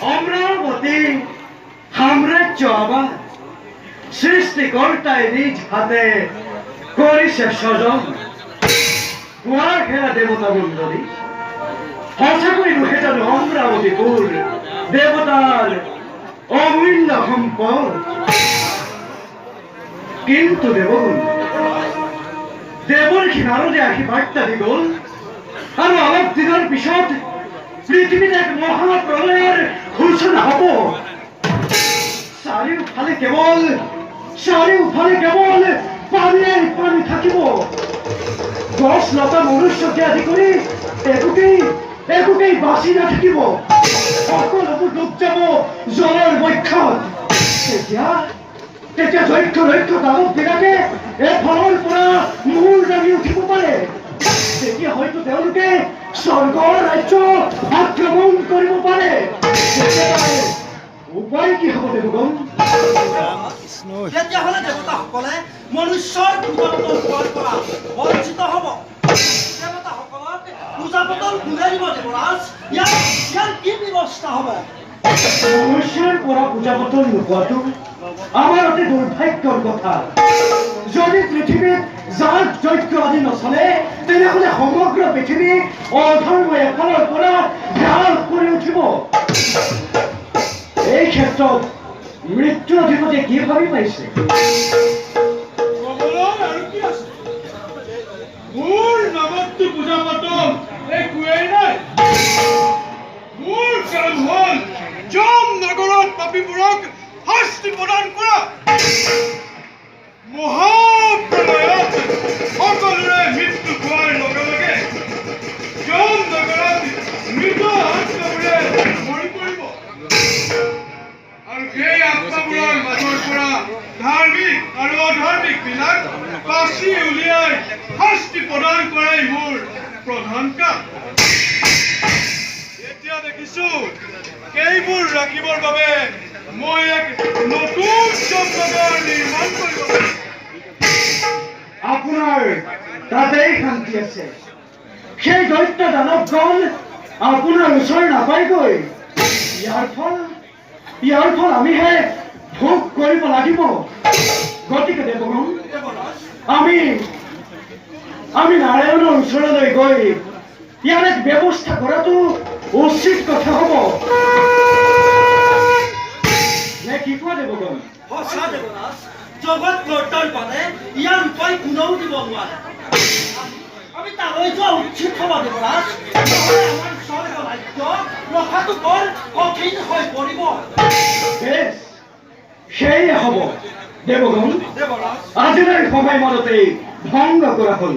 অমরাবতী সাম্রাজ্য আবার সৃষ্টিকর্তায় নিজ হাতে করিছে সজন কুয়ার খেলা দেবতা মন্ডলী সঁচাকৈ নুহে জানো অমরাবতীপুর দেবতার অমূল্য সম্পদ কিন্তু দেবগুণ দেৱৰ কিনাৰলৈ আহি বাৰ্তা দি গ'ল আৰু অলপ দিনৰ পিছত পৃথিৱীত এক মহাপ্ৰলয়ৰ সূচনা হ'ব চাৰিওফালে কেৱল পানীয়ে পানী থাকিব গছ লতা মনুষ্যকে আদি কৰি একোকেই বাচি নাথাকিব সকলোবোৰ ডুব যাব জলৰ বক্ষত তেতিয়া যক্ষ দানৱবিলাকে এফালৰ পৰা মূৰ দাঙি উঠিব পাৰে তেতিয়া হয়তো তেওঁলোকে স্বৰ্গৰ ৰাজ্য আক্ৰমণ কৰিব পাৰে উপায় কি হ'ব দেৱগণ তেতিয়াহ'লে দেৱতাসকলে মনুষ্যৰ পূজাপতল হোৱাৰ পৰা বঞ্চিত হ'ব দেৱতাসকলক পূজাপতল ঘূৰাই দিব দেৱৰাজ ইয়াৰ কি ব্যৱস্থা হ'ব মনুষ্যৰ পৰা পূজাপতল নোপোৱাটো আমাৰ অতি দুৰ্ভাগ্যৰ কথা যদি পৃথিৱীত যাগ যজ্ঞ আদি নচলে তেনেহ'লে সমগ্ৰ পৃথিৱী অধৰ্ম এফালৰ পৰা গ্ৰাস কৰি উঠিব এই ক্ষেত্ৰত মৃত্যু অধিপতি কি ভাবি পাইছে মোৰ নামততো পূজাপাতল একোৱেই নাই মোৰ কাম হ'ল যম নগৰত পাপীবোৰক শাস্তি প্ৰদান কৰা মহাপ্ৰলয়ত সকলোৰে মৃত্যু হোৱাৰ লগে লগে যম নগৰত মৃত আত্মাবোৰে মৰি পৰিব আৰু সেই আত্মাবোৰৰ মাজৰ পৰা ধাৰ্মিক আৰু অধাৰ্মিক বিলাক বাছি উলিয়াই শাস্তি প্ৰদান কৰাই মোৰ প্ৰধান কাম এতিয়া দেখিছো এইবোৰ ৰাখিবৰ বাবে মই এক নতুন যমনগৰ নিৰ্মাণ কৰিব আপোনাৰ তাতেই শান্তি আছে সেই দৈত্য দানৱগণ আপোনাৰ ওচৰ নাপায়গৈ ইয়াৰ ফল আমিহে ভোগ কৰিব লাগিব গতিকে দেৱগণ আমি নাৰায়ণৰ ওচৰলৈ গৈ ইয়াৰ এক ব্যৱস্থা কৰাটো উচিত কথা হ'ব নে কি কোৱা দেৱগণ সঁচা দেৱৰাজ জগত কৰ্তাৰ বাদে ইয়াৰ উপায় কোনেও দিব নোৱাৰে আমি তালৈ যোৱা উচিত হ'ব দেৱৰাজ আমাৰ স্বৰ্গ ৰাজ্য ৰখাটো বৰ কঠিন হৈ পৰিব বেছ সেয়ে হ'ব দেৱগণ আজিলৈ সময় মনতেই ভংগ কৰা হ'ল